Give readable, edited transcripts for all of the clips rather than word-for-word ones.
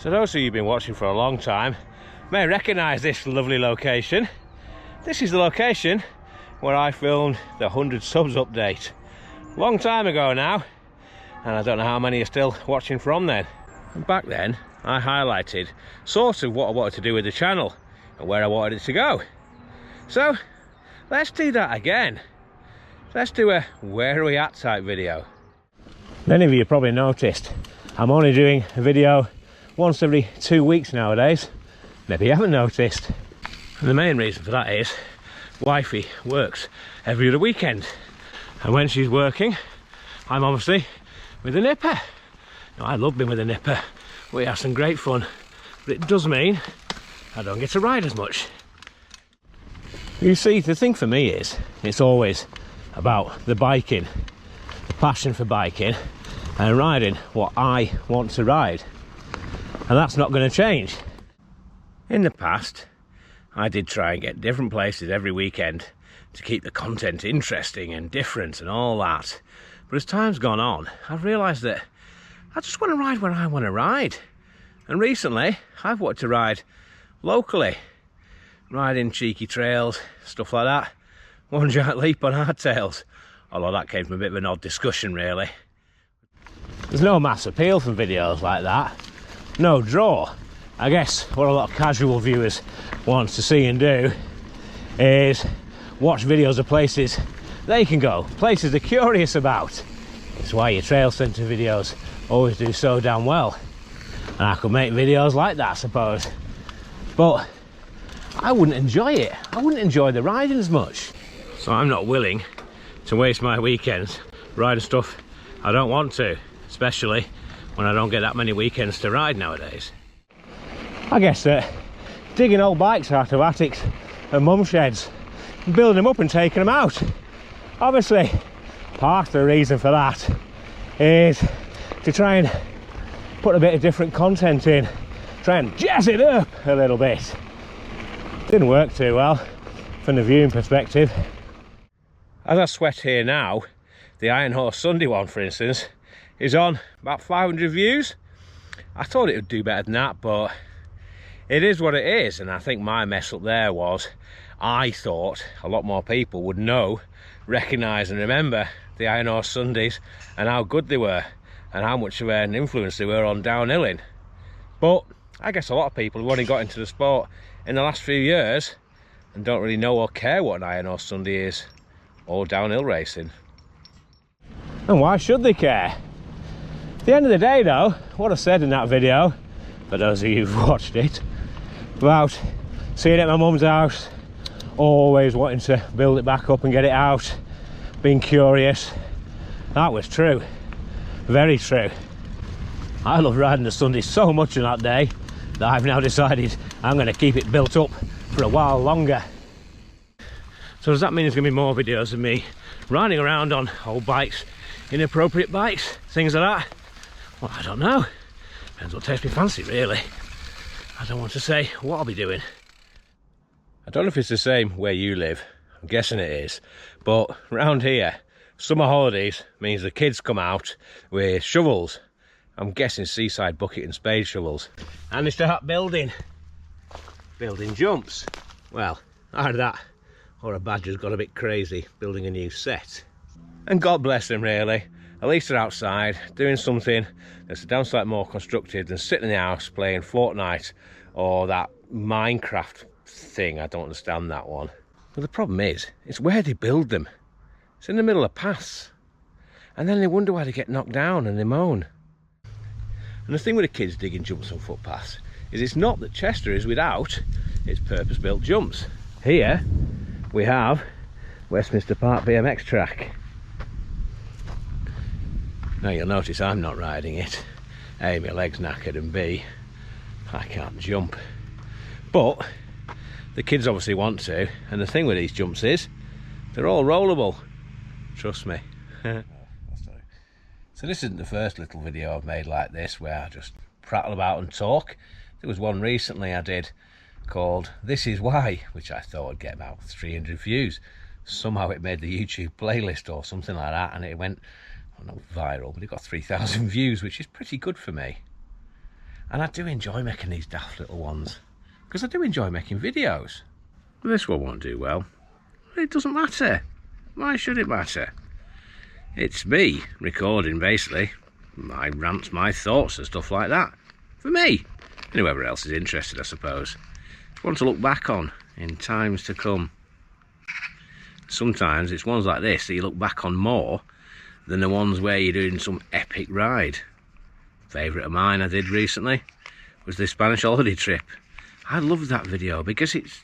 So those of you who've been watching for a long time may recognise this lovely location. This is the location where I filmed the 100 subs update. Long time ago now, and I don't know how many are still watching from then. And back then, I highlighted sort of what I wanted to do with the channel and where I wanted it to go. So, let's do that again. Let's do a where are we at type video. Many of you probably noticed I'm only doing a video once every 2 weeks nowadays. Maybe you haven't noticed. And the main reason for that is wifey works every other weekend, and when she's working I'm obviously with a nipper. Now, I love being with a nipper, we have some great fun, but it does mean I don't get to ride as much. You see, the thing for me is it's always about the biking, the passion for biking and riding what I want to ride. And that's not going to change. In the past, I did try and get different places every weekend to keep the content interesting and different and all that. But as time's gone on, I've realised that I just want to ride where I want to ride. And recently, I've wanted to ride locally. Riding cheeky trails, stuff like that. One giant leap on hardtails. Although that came from a bit of an odd discussion, really. There's no mass appeal for videos like that. No draw. I guess what a lot of casual viewers want to see and do is watch videos of places they can go, places they're curious about. It's why your trail centre videos always do so damn well. And I could make videos like that, I suppose. But I wouldn't enjoy it. I wouldn't enjoy the riding as much. So I'm not willing to waste my weekends riding stuff I don't want to, especially when I don't get that many weekends to ride nowadays. I guess that digging old bikes out of attics and mum sheds, and building them up and taking them out. Obviously, part of the reason for that is to try and put a bit of different content in, try and jazz it up a little bit. Didn't work too well from the viewing perspective. As I sweat here now, the Iron Horse Sunday one, for instance, is on about 500 views. I thought it would do better than that, but it is what it is. And I think my mess up there was I thought a lot more people would know, recognise and remember the Iron Horse Sundays and how good they were and how much of an influence they were on downhilling. But I guess a lot of people have only got into the sport in the last few years and don't really know or care what an Iron Horse Sunday is or downhill racing. And why should they care? At the end of the day though, what I said in that video, for those of you who've watched it, about seeing it at my mum's house, always wanting to build it back up and get it out, being curious, that was true. Very true. I love riding the Sunday so much on that day that I've now decided I'm going to keep it built up for a while longer. So does that mean there's going to be more videos of me riding around on old bikes, inappropriate bikes, things like that? Well, I don't know. Depends what takes me fancy, really. I don't want to say what I'll be doing. I don't know if it's the same where you live. I'm guessing it is. But round here, summer holidays means the kids come out with shovels. I'm guessing seaside bucket and spade shovels. And they start building jumps. Well, either that or a badger's got a bit crazy building a new set. And God bless them, really. At least they're outside doing something that's a damn sight more constructive than sitting in the house playing Fortnite or that Minecraft thing. I don't understand that one. But the problem is, it's where they build them. It's in the middle of paths. And then they wonder why they get knocked down and they moan. And the thing with the kids digging jumps on footpaths is it's not that Chester is without its purpose-built jumps. Here we have Westminster Park BMX track. Now you'll notice I'm not riding it. A, my leg's knackered, and B, I can't jump. But the kids obviously want to, and the thing with these jumps is they're all rollable. Trust me. So this isn't the first little video I've made like this where I just prattle about and talk. There was one recently I did called This Is Why, which I thought would get about 300 views. Somehow it made the YouTube playlist or something like that, and it went, well, not viral, but it got 3,000 views, which is pretty good for me. And I do enjoy making these daft little ones, because I do enjoy making videos. This one won't do well. It doesn't matter. Why should it matter? It's me recording, basically. My rants, my thoughts and stuff like that. For me. And whoever else is interested, I suppose. It's one to look back on in times to come. Sometimes it's ones like this that you look back on more than the ones where you're doing some epic ride. Favourite of mine I did recently was the Spanish holiday trip. I loved that video because it's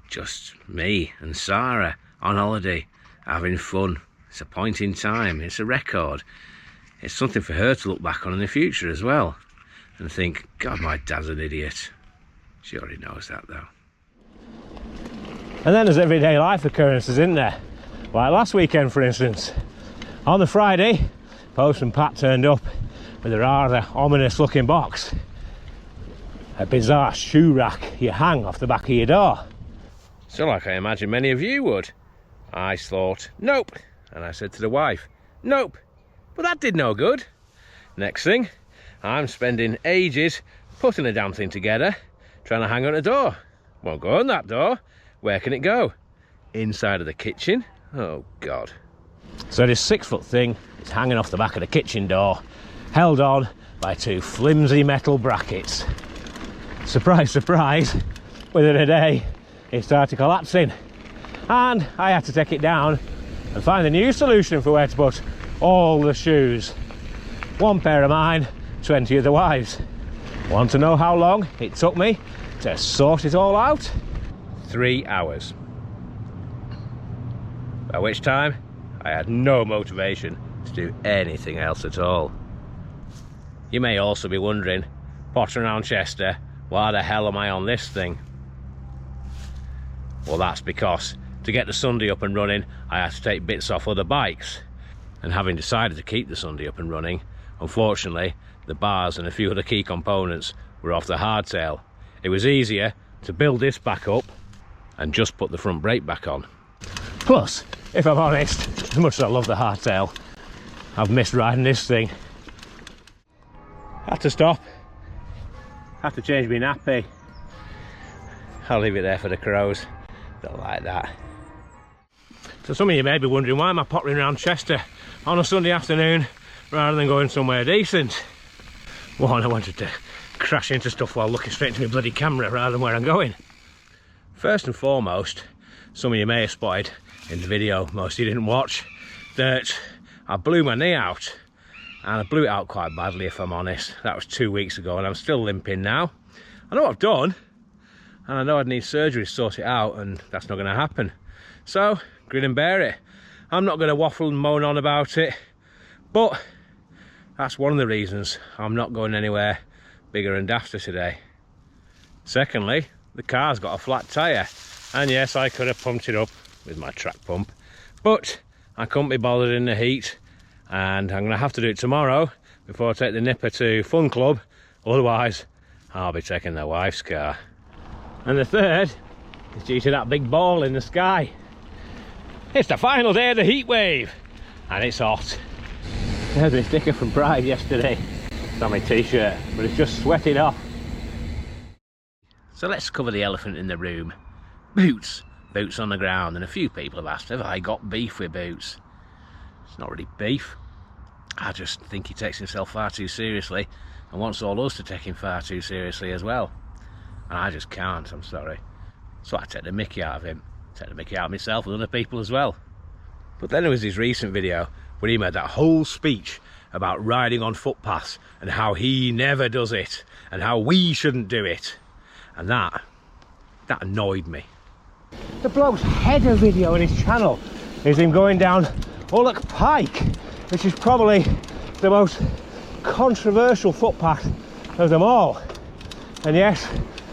just me and Sarah on holiday having fun. It's a point in time, it's a record. It's something for her to look back on in the future as well and think, God, my dad's an idiot. She already knows that though. And then there's everyday life occurrences, isn't there? Like last weekend, for instance. On the Friday, Postman Pat turned up with a rather ominous looking box. A bizarre shoe rack you hang off the back of your door. So like I imagine many of you would. I thought, nope. And I said to the wife, nope. But that did no good. Next thing, I'm spending ages putting the damn thing together, trying to hang on a door. Won't go on that door. Where can it go? Inside of the kitchen? Oh God. So this 6-foot thing is hanging off the back of the kitchen door, held on by 2 flimsy metal brackets. Surprise, surprise, within a day it started collapsing. And I had to take it down and find a new solution for where to put all the shoes. 1 pair of mine, 20 of the wives. Want to know how long it took me to sort it all out? 3 hours. By which time I had no motivation to do anything else at all. You may also be wondering, pottering around Chester, why the hell am I on this thing? Well, that's because to get the Sunday up and running, I had to take bits off other bikes. And having decided to keep the Sunday up and running, unfortunately, the bars and a few other key components were off the hardtail. It was easier to build this back up and just put the front brake back on. Plus, if I'm honest, as much as I love the hardtail, I've missed riding this thing. Had to stop. Had to change my nappy. I'll leave it there for the crows. Don't like that. So some of you may be wondering, why am I pottering around Chester on a Sunday afternoon rather than going somewhere decent? One, I wanted to crash into stuff while looking straight into my bloody camera rather than where I'm going. First and foremost, some of you may have spotted in the video, most of you didn't watch, that I blew my knee out. And I blew it out quite badly, if I'm honest. That was 2 weeks ago and I'm still limping now. I know what I've done, and I know I'd need surgery to sort it out, and that's not going to happen. So, grin and bear it. I'm not going to waffle and moan on about it, but that's one of the reasons I'm not going anywhere bigger and dafter today. Secondly, the car's got a flat tyre, and yes, I could have pumped it up with my track pump, but I couldn't be bothered in the heat, and I'm going to have to do it tomorrow before I take the nipper to Fun Club. Otherwise, I'll be taking their wife's car. And the third is due to that big ball in the sky. It's the final day of the heat wave, and it's hot. There's a sticker from Pride yesterday. It's on my t-shirt, but it's just sweating off. So let's cover the elephant in the room. Boots. Boots on the ground, and a few people have asked, have I got beef with Boots? It's not really beef. I just think he takes himself far too seriously and wants all us to take him far too seriously as well. And I just can't, I'm sorry. So I take the mickey out of him. Take the mickey out of myself and other people as well. But then there was his recent video where he made that whole speech about riding on footpaths and how he never does it and how we shouldn't do it. And that annoyed me. The bloke's header video on his channel is him going down Ullock Pike, which is probably the most controversial footpath of them all. And yes,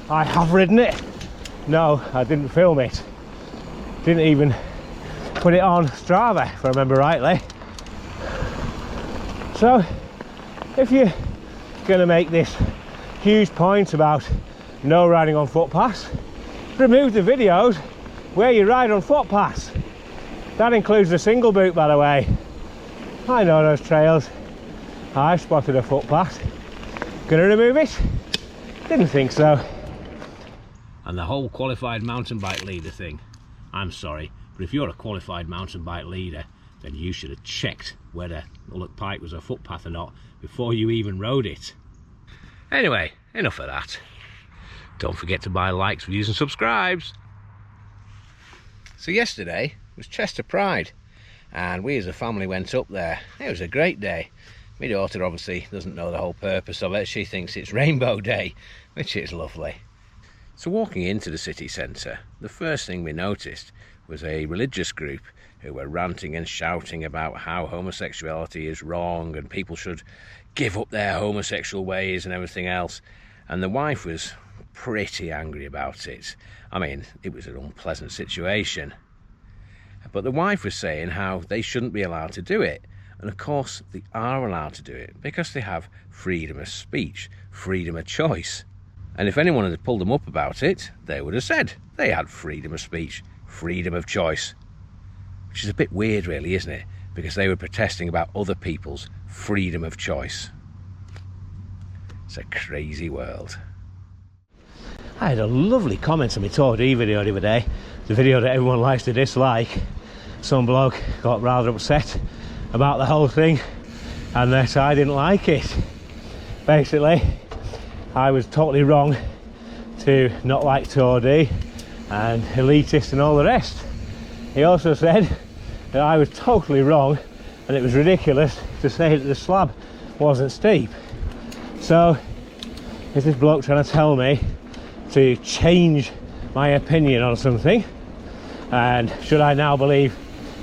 I have ridden it. No, I didn't film it. Didn't even put it on Strava, if I remember rightly. So, if you're going to make this huge point about no riding on footpaths, remove the videos where you ride on footpaths. That includes the single boot, by the way. I know those trails. I spotted a footpath. Gonna remove it Didn't think so. And the whole qualified mountain bike leader thing, I'm sorry, but if you're a qualified mountain bike leader, then you should have checked whether Ullock Pike was a footpath or not before you even rode it. Anyway, enough of that. Don't forget to buy likes, views and subscribes. So yesterday was Chester Pride, and we as a family went up there. It was a great day. My daughter obviously doesn't know the whole purpose of it. She thinks it's Rainbow Day, which is lovely. So walking into the city centre, the first thing we noticed was a religious group who were ranting and shouting about how homosexuality is wrong and people should give up their homosexual ways and everything else. And the wife was pretty angry about it. I mean, it was an unpleasant situation. But the wife was saying how they shouldn't be allowed to do it. And of course they are allowed to do it because they have freedom of speech, freedom of choice. And if anyone had pulled them up about it, they would have said they had freedom of speech, freedom of choice. Which is a bit weird really, isn't it? Because they were protesting about other people's freedom of choice. It's a crazy world. I had a lovely comment on my Tour D video the other day, the video that everyone likes to dislike. Some bloke got rather upset about the whole thing and that I didn't like it. Basically, I was totally wrong to not like Tour D and elitist and all the rest. He also said that I was totally wrong and it was ridiculous to say that the slab wasn't steep. So is this bloke trying to tell me to change my opinion on something? And should I now believe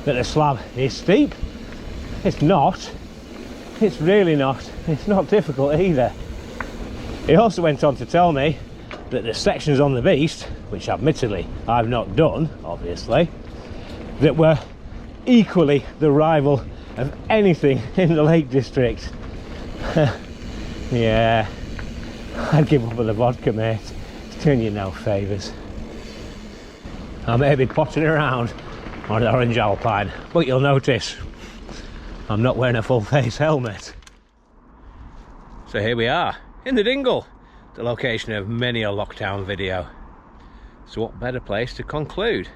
that the slab is steep? It's not. It's really not. It's not difficult either. He also went on to tell me that the sections on the Beast, which admittedly I've not done, obviously, that were equally the rival of anything in the Lake District. Yeah, I'd give up with the vodka, mate. It's doing you no favours. I may be potting around on an orange Alpine, but you'll notice I'm not wearing a full face helmet. So here we are, in the Dingle, the location of many a lockdown video. So what better place to conclude?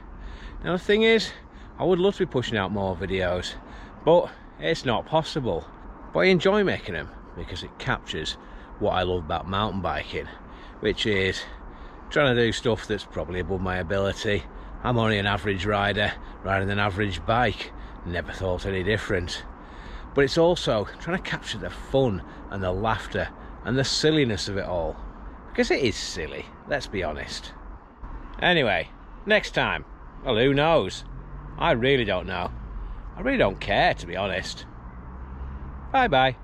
Now the thing is, I would love to be pushing out more videos, but it's not possible. But I enjoy making them because it captures what I love about mountain biking, which is trying to do stuff that's probably above my ability. I'm only an average rider, riding an average bike, never thought any different. But it's also trying to capture the fun and the laughter and the silliness of it all, because it is silly, let's be honest. Anyway, next time, well, who knows? I really don't know. I really don't care, to be honest. Bye bye.